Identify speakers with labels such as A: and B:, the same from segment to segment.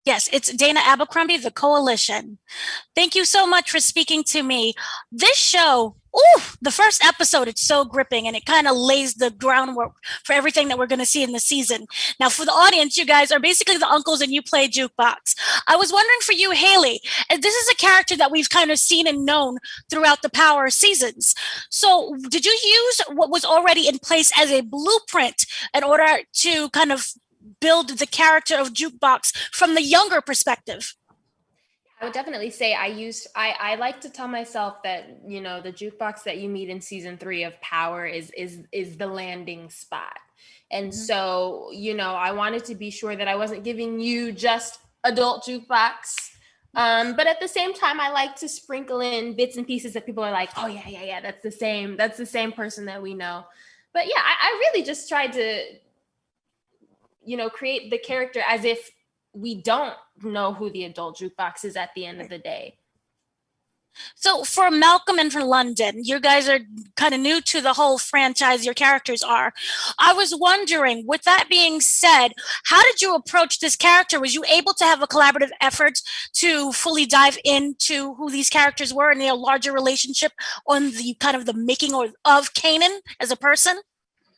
A: Yes, it's Dana Abercrombie, The Koalition. Thank you so much for speaking to me. This show, ooh, the first episode, it's so gripping and it kind of lays the groundwork for everything that we're going to see in the season. Now, for the audience, you guys are basically the uncles and you play Jukebox. I was wondering for you, Hailey, this is a character that we've kind of seen and known throughout the Power seasons. So, did you use what was already in place as a blueprint in order to kind of build the character of Jukebox from the younger perspective?
B: I would definitely say I like to tell myself that, you know, the jukebox that you meet in season 3 of Power is the landing spot. And so, you know, I wanted to be sure that I wasn't giving you just adult jukebox. But at the same time, I like to sprinkle in bits and pieces that people are like, oh yeah, that's the same person that we know. But yeah, I really just tried to, you know, create the character as if we don't know who the adult jukebox is at the end of the day.
A: So for Malcolm and for London, you guys are kind of new to the whole franchise, your characters are. I was wondering, with that being said, how did you approach this character? Was you able to have a collaborative effort to fully dive into who these characters were and their larger relationship on the kind of the making of Kanan as a person?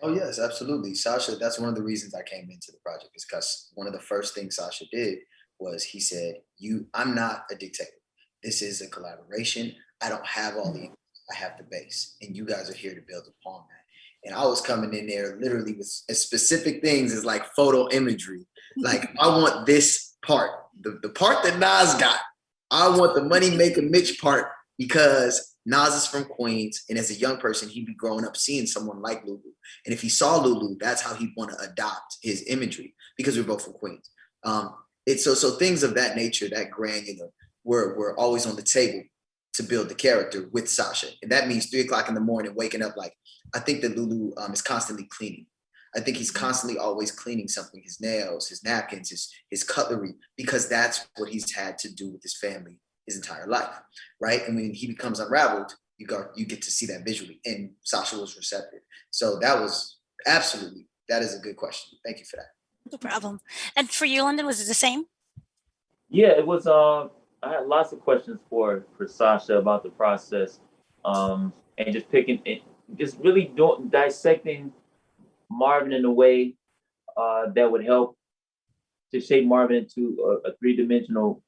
C: Oh yes, absolutely. Sasha, that's one of the reasons I came into the project, is because one of the first things Sasha did was he said, I'm not a dictator. This is a collaboration. I don't have all the, I have the base, and you guys are here to build upon that. And I was coming in there literally with as specific things as like photo imagery. Like, I want this part, the part that Nas got. I want the Money Maker Mitch part, because Nas is from Queens, and as a young person, he'd be growing up seeing someone like Lulu. And if he saw Lulu, that's how he'd want to adopt his imagery, because we're both from Queens. It's so things of that nature, that granular, were always on the table to build the character with Sasha. And that means 3 o'clock in the morning, waking up. Like, I think that Lulu is constantly cleaning. I think he's constantly always cleaning something, his nails, his napkins, his cutlery, because that's what he's had to do with his family his entire life, right? And when he becomes unraveled, you get to see that visually, and Sasha was receptive. So that is a good question. Thank you for that.
A: No problem. And for you, London, was it the same?
D: Yeah, it was. I had lots of questions for Sasha about the process, and just really dissecting Marvin in a way that would help to shape Marvin into a 3-dimensional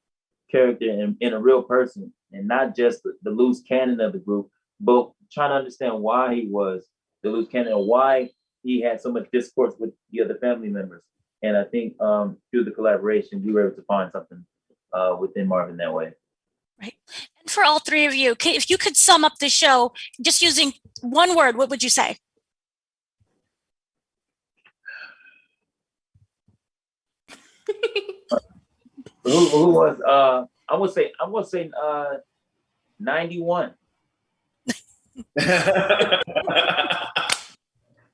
D: character and a real person, and not just the loose cannon of the group, but trying to understand why he was the loose cannon and why he had so much discourse with the other family members. And I think through the collaboration, we were able to find something within Marvin that way.
A: Right. And for all 3 of you, if you could sum up the show just using one word, what would you say?
D: Who was? I'm gonna say 91.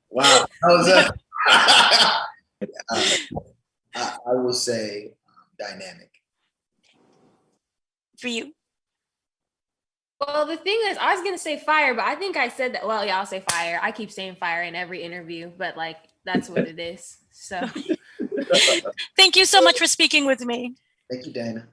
C: Wow. I will say dynamic.
A: For you?
B: Well, the thing is, I was going to say fire, but I think I said that. Well, yeah, I'll say fire. I keep saying fire in every interview, but like, that's what it is. So
A: thank you so much for speaking with me.
C: Thank you, Dana.